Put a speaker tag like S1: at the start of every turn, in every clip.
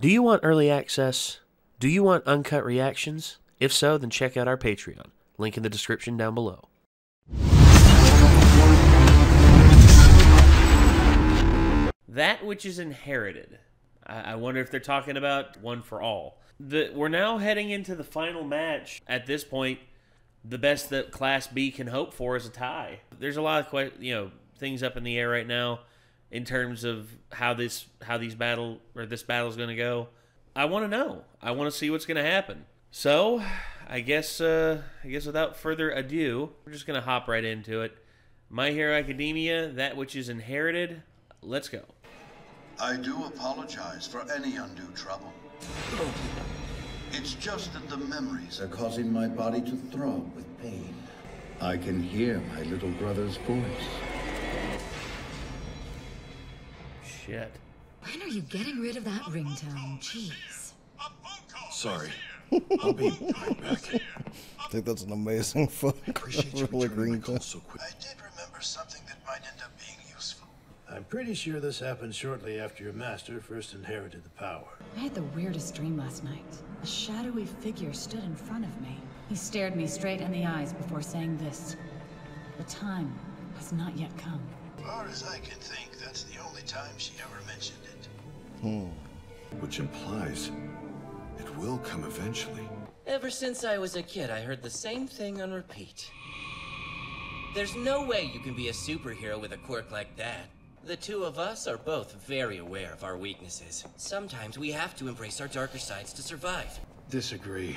S1: Do you want early access? Do you want uncut reactions? If so, then check out our Patreon. Link in the description down below. That which is inherited. I wonder if they're talking about One for All. We're now heading into the final match. At this point, the best that Class B can hope for is a tie. There's a lot of things up in the air right now in terms of how this battle is going to go. I want to know. I want to see what's going to happen. So, I guess without further ado, we're just going to hop right into it. My Hero Academia, That Which Is Inherited. Let's go.
S2: I do apologize for any undue trouble. It's just that the memories are causing my body to throb with pain. I can hear my little brother's voice.
S1: Shit.
S3: When are you getting rid of that ringtone? Jeez.
S4: Sorry. I'll be right back.
S5: I think that's an amazing fuck.
S4: Appreciate you returning my call so quick.
S2: I did remember something that might end up being useful.
S6: I'm pretty sure this happened shortly after your master first inherited the power.
S3: I had the weirdest dream last night. A shadowy figure stood in front of me. He stared me straight in the eyes before saying this. The time has not yet come.
S2: As far as I can think, that's the only time she ever mentioned it.
S4: Which implies it will come eventually.
S7: Ever since I was a kid, I heard the same thing on repeat. There's no way you can be a superhero with a quirk like that. The two of us are both very aware of our weaknesses. Sometimes we have to embrace our darker sides to survive.
S6: Disagree.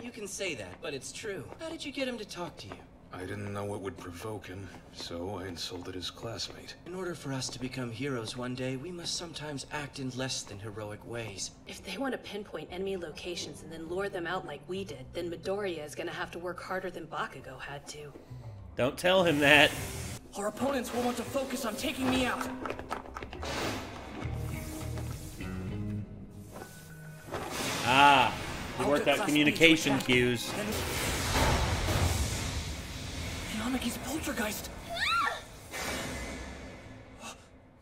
S7: You can say that, but it's true. How did you get him to talk to you?
S4: I didn't know what would provoke him, so I insulted his classmate.
S7: In order for us to become heroes one day, we must sometimes act in less than heroic ways.
S8: If they want to pinpoint enemy locations and then lure them out like we did, then Midoriya is gonna have to work harder than Bakugo had to.
S1: Don't tell him that.
S9: Our opponents will want to focus on taking me out.
S1: Ah, you worked out communication cues.
S9: Yamagi's poltergeist.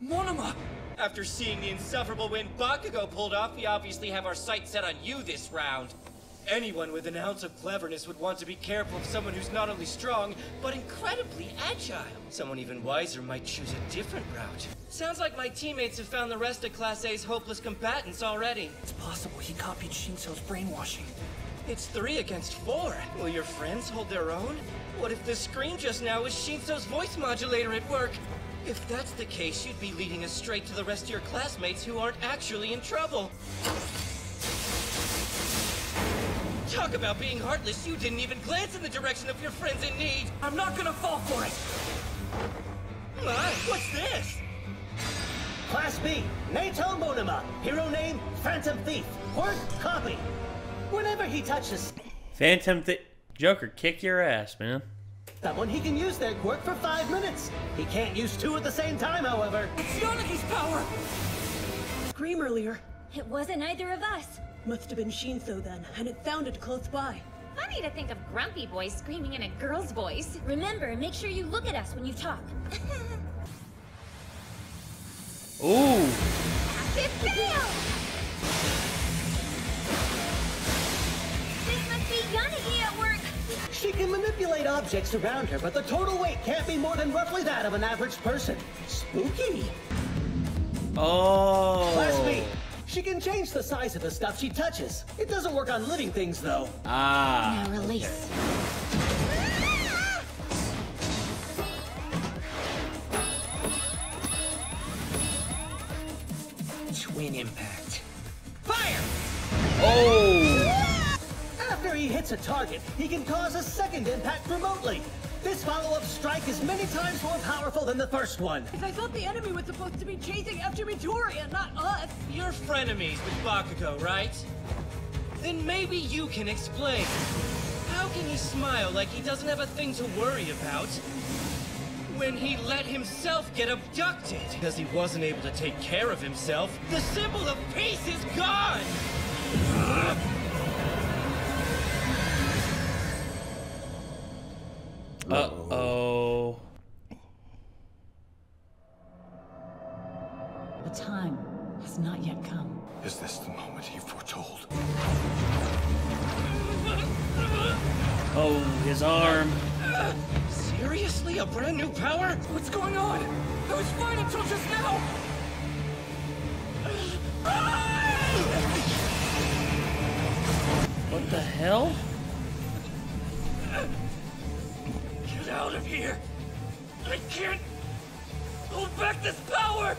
S9: Monoma!
S7: After seeing the insufferable win Bakugo pulled off, we obviously have our sights set on you this round. Anyone with an ounce of cleverness would want to be careful of someone who's not only strong, but incredibly agile. Someone even wiser might choose a different route. Sounds like my teammates have found the rest of Class A's hopeless combatants already.
S9: It's possible he copied Shinso's brainwashing.
S7: It's 3 against 4. Will your friends hold their own? What if the scream just now was Shinso's voice modulator at work? If that's the case, you'd be leading us straight to the rest of your classmates who aren't actually in trouble. Talk about being heartless, you didn't even glance in the direction of your friends in need!
S9: I'm not gonna fall for it!
S7: My, what's this?
S10: Class B, Nato Monoma. Hero name, Phantom Thief. Quirk, copy. Whenever he touches
S1: Phantom Thief. Joker, kick your ass, man.
S10: someone, he can use their quirk for 5 minutes. He can't use 2 at the same time, however.
S9: It's Yamagi's power!
S8: Scream earlier.
S11: It wasn't either of us.
S8: Must have been Shinso then, and it sounded close by.
S11: Funny to think of Grumpy Boy screaming in a girl's voice. Remember, make sure you look at us when you talk.
S1: Ooh.
S11: It failed! This must be Yanagi at work.
S10: She can manipulate objects around her, but the total weight can't be more than roughly that of an average person. Spooky.
S1: Oh.
S10: Class B. She can change the size of the stuff she touches. It doesn't work on living things, though.
S1: Ah.
S11: Now release.
S7: Twin impact.
S10: Fire!
S1: Oh.
S10: After he hits a target, he can cause a second impact remotely. This follow-up strike is many times more powerful than the first one.
S8: I thought the enemy was supposed to be chasing after Midoriya, not us.
S7: You're frenemies with Bakugo, right? Then maybe you can explain. How can he smile like he doesn't have a thing to worry about when he let himself get abducted? Because he wasn't able to take care of himself. The symbol of peace is gone!
S1: Uh-oh.
S3: The time has not yet come.
S4: Is this the moment he foretold.
S1: Oh, his arm.
S7: Seriously? A brand new power?
S9: What's going on? I was fine until just now.
S1: What the hell?
S9: Get out of here! I can't hold back this power!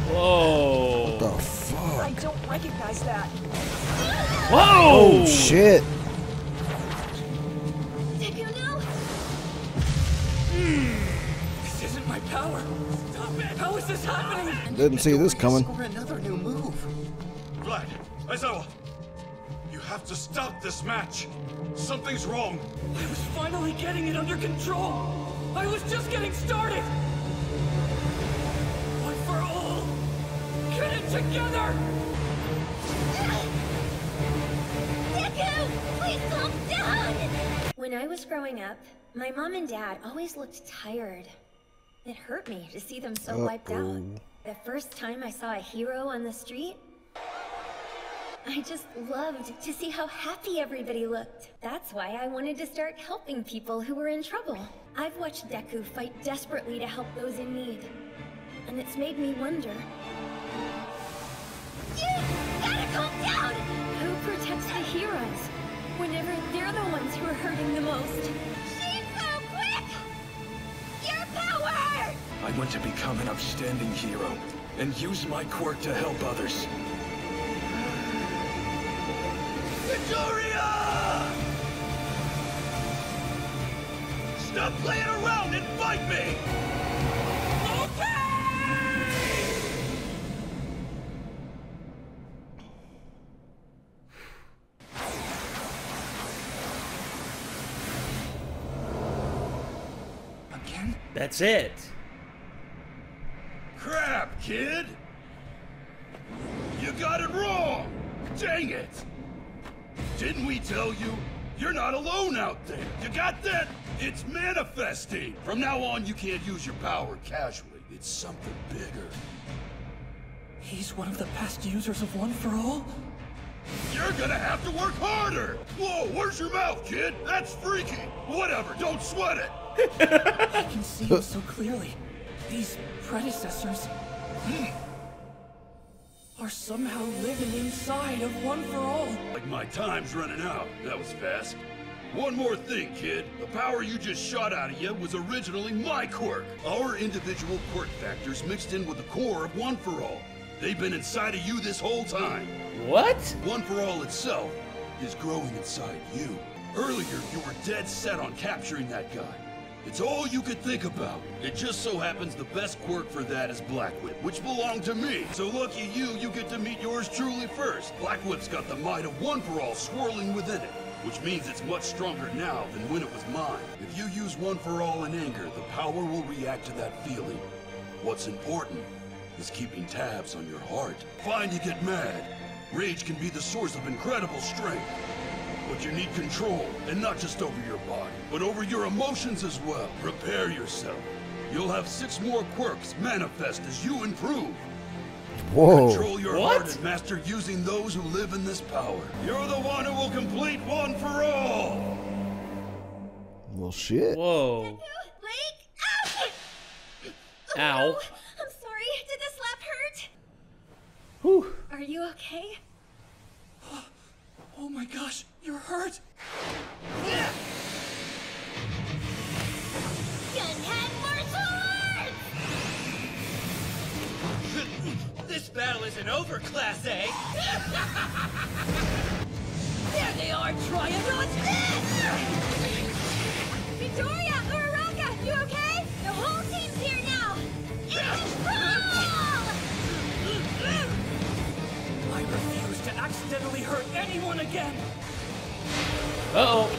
S1: Whoa.
S5: What the fuck?
S9: I don't recognize that.
S1: Whoa!
S5: Oh, shit.
S11: Deku, no!
S9: This isn't my power. Stop it! How is this happening?
S5: Didn't see this coming.
S10: Score another new move.
S12: Vlad, Aizawa, you have to stop this match. Something's wrong.
S9: I was finally getting it under control. I was just getting started. One for all. Get it together.
S11: Deku! Please calm down! When I was growing up, my mom and dad always looked tired. It hurt me to see them so wiped out. The first time I saw a hero on the street, I just loved to see how happy everybody looked. That's why I wanted to start helping people who were in trouble. I've watched Deku fight desperately to help those in need. And it's made me wonder... You gotta calm down! Who protects the heroes whenever they're the ones who are hurting the most? She's so quick! Your power!
S4: I want to become an outstanding hero and use my quirk to help others.
S12: Victoria! Stop playing around and fight me!
S9: Again?
S1: That's it.
S12: Crap, kid! You got it wrong! Dang it! Didn't we tell you? You're not alone out there! You got that? It's manifesting! From now on, you can't use your power casually. It's something bigger.
S9: He's one of the best users of One for All?
S12: You're gonna have to work harder! Whoa, where's your mouth, kid? That's freaky! Whatever, don't sweat it!
S9: I can see him so clearly. These predecessors are somehow living inside of One for All.
S12: Like my time's running out. That was fast. One more thing, kid. The power you just shot out of you was originally my quirk. Our individual quirk factors mixed in with the core of One for All. They've been inside of you this whole time.
S1: What?
S12: One for All itself is growing inside you. Earlier, you were dead set on capturing that guy. It's all you could think about. It just so happens the best quirk for that is Black Whip, which belonged to me. So lucky you get to meet yours truly first. Black Whip's got the might of One for All swirling within it, which means it's much stronger now than when it was mine. If you use One for All in anger, the power will react to that feeling. What's important is keeping tabs on your heart. Fine, you get mad. Rage can be the source of incredible strength. But you need control, and not just over your body, but over your emotions as well. Prepare yourself. You'll have 6 more quirks manifest as you improve.
S5: Whoa.
S12: Control your heart and master using those who live in this power. You're the one who will complete One for All!
S5: Well, shit.
S1: Whoa.
S11: Blake!
S1: Ow.
S11: Oh, I'm sorry. Did the slap hurt?
S1: Whew.
S11: Are you okay?
S9: Oh my gosh, you're hurt!
S11: Gunhead martial arts!
S7: This battle isn't over, Class A!
S9: There they are, Triangle! It's
S11: Victoria! Uraraka! You okay? The whole team's here now! In control!
S9: I refuse to accidentally hurt anyone again!
S1: Uh-oh.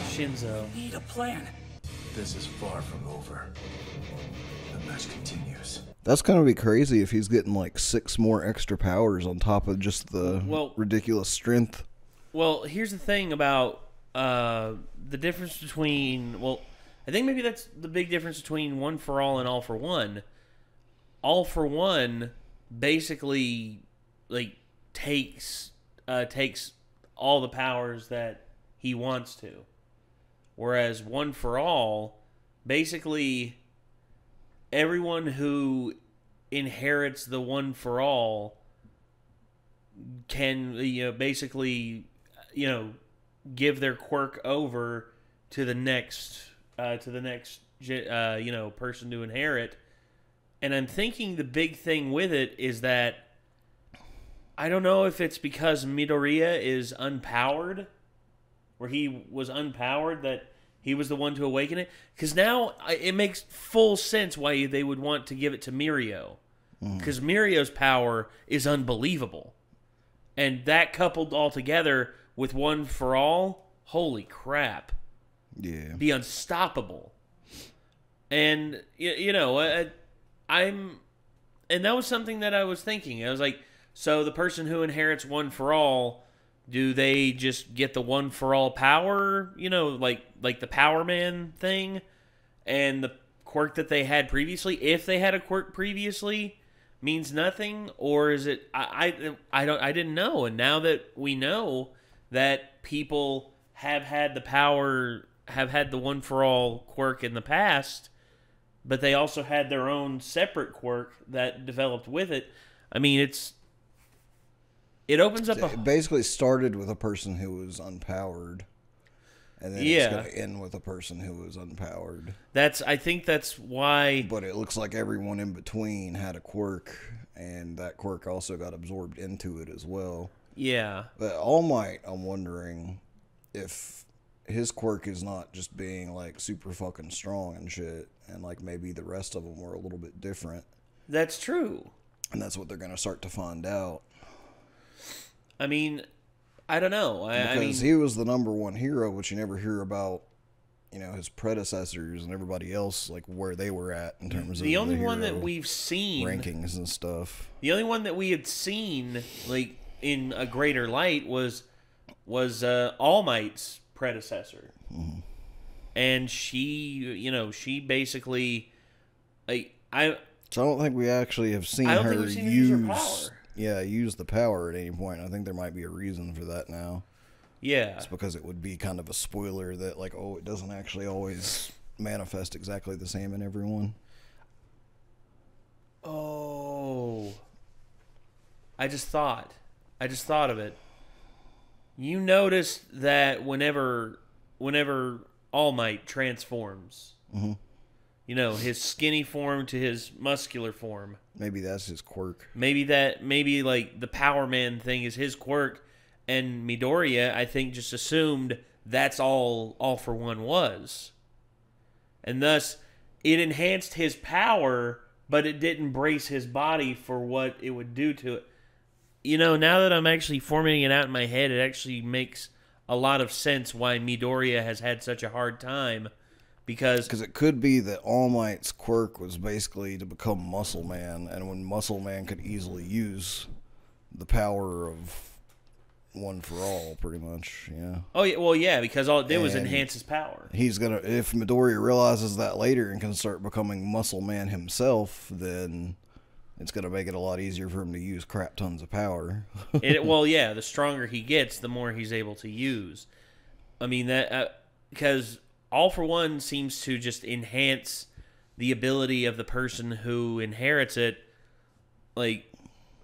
S1: Shinzo.
S9: Need a plan.
S4: This is far from over. The match continues.
S5: That's gonna be crazy if he's getting like 6 more extra powers on top of just the ridiculous strength.
S1: Well, here's the thing about the difference between, well, I think maybe that's the big difference between One for All and All for One. All for One basically like takes all the powers that he wants to, whereas One for All basically everyone who inherits the One for All can basically give their quirk over to the next person to inherit. And I'm thinking the big thing with it is that I don't know if it's because Midoriya is unpowered, where he was unpowered, that he was the one to awaken it. Because now it makes full sense why they would want to give it to Mirio. Because Mirio's power is unbelievable. And that coupled all together with One for All, holy crap.
S5: Yeah.
S1: Be unstoppable. And, and that was something that I was thinking. I was like, so the person who inherits One for All, do they just get the One for All power, like the Power Man thing, and the quirk that they had previously, if they had a quirk previously, means nothing? Or is it, I didn't know, and now that we know that people have had the power, have had the One for All quirk in the past, but they also had their own separate quirk that developed with it. I mean, it opens up
S5: It basically started with a person who was unpowered, and then it's going to end with a person who was unpowered.
S1: I think that's why.
S5: But it looks like everyone in between had a quirk, and that quirk also got absorbed into it as well.
S1: Yeah.
S5: But All Might, I'm wondering if his quirk is not just being like super fucking strong and shit, and like maybe the rest of them were a little bit different.
S1: That's true.
S5: And that's what they're going to start to find out.
S1: I mean, I don't know.
S5: Because he was the #1 hero, which you never hear about, his predecessors and everybody else, like where they were at in terms of
S1: the only one that we've seen
S5: rankings and stuff.
S1: The only one that we had seen like in a greater light was All Might's predecessor, and she basically So I don't
S5: think we actually have seen her use her power. Yeah, use the power at any point. I think there might be a reason for that now.
S1: Yeah.
S5: It's because it would be kind of a spoiler that, like, it doesn't actually always manifest exactly the same in everyone.
S1: Oh. I just thought of it. You noticed that whenever All Might transforms, his skinny form to his muscular form.
S5: Maybe that's his quirk.
S1: Maybe like the Power Man thing is his quirk, and Midoriya, I think, just assumed that's all for One was. And thus, it enhanced his power, but it didn't brace his body for what it would do to it. Now that I'm actually formatting it out in my head, it actually makes a lot of sense why Midoriya has had such a hard time. Because
S5: it could be that All Might's quirk was basically to become Muscle Man, and when Muscle Man could easily use the power of One for All, pretty much, yeah.
S1: Oh, yeah, well, yeah, because all it did was enhance his power.
S5: If Midoriya realizes that later and can start becoming Muscle Man himself, then it's going to make it a lot easier for him to use crap tons of power.
S1: Well, yeah, the stronger he gets, the more he's able to use. I mean, that because All for One seems to just enhance the ability of the person who inherits it, like,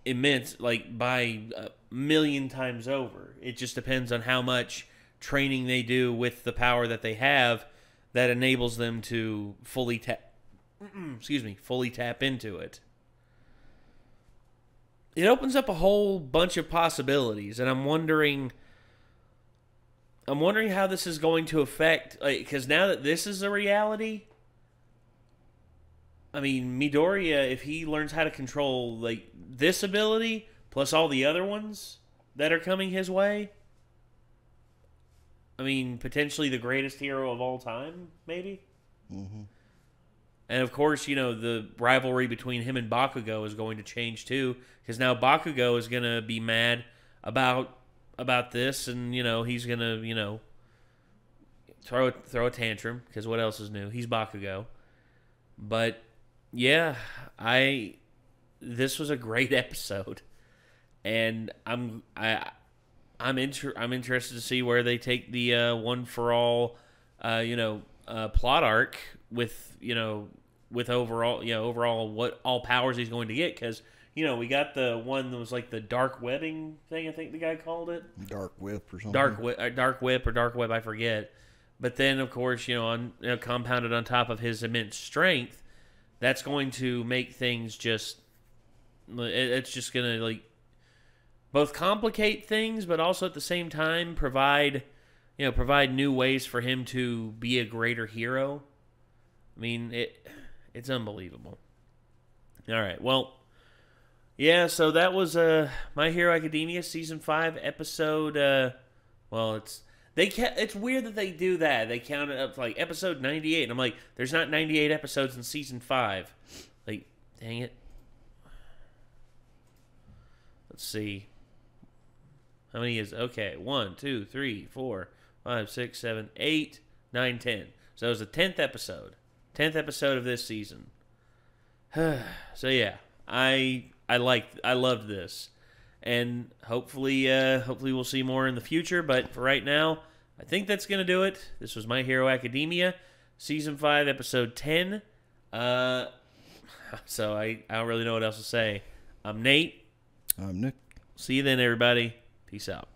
S1: immense, like, by a million times over. It just depends on how much training they do with the power that they have that enables them to fully tap into it. It opens up a whole bunch of possibilities, and I'm wondering how this is going to affect, because now that this is a reality, I mean, Midoriya, if he learns how to control, like, this ability, plus all the other ones that are coming his way, I mean, potentially the greatest hero of all time, maybe?
S5: Mm-hmm.
S1: And, of course, the rivalry between him and Bakugo is going to change, too, because now Bakugo is going to be mad about this, and, he's going to, throw a tantrum, because what else is new? He's Bakugo. But yeah, this was a great episode, and I'm interested to see where they take the One for All, plot arc with overall what all powers he's going to get, because we got the one that was like the dark webbing thing, I think the guy called it.
S5: Dark whip or something.
S1: Dark whip or dark web, I forget. But then, of course, compounded on top of his immense strength, that's going to make things just... It's just going to, both complicate things, but also at the same time provide new ways for him to be a greater hero. I mean, it's unbelievable. All right, well... Yeah, so that was My Hero Academia Season 5 episode... It's weird that they do that. They count it up to episode 98. And I'm like, there's not 98 episodes in Season 5. Dang it. Let's see. How many is... Okay, 1, 2, 3, 4, 5, 6, 7, 8, 9, 10. So it was the 10th episode. 10th episode of this season. So yeah, I loved this, and hopefully we'll see more in the future. But for right now, I think that's gonna do it. This was My Hero Academia, Season 5, Episode 10. So I don't really know what else to say. I'm Nate.
S5: I'm Nick.
S1: See you then, everybody. Peace out.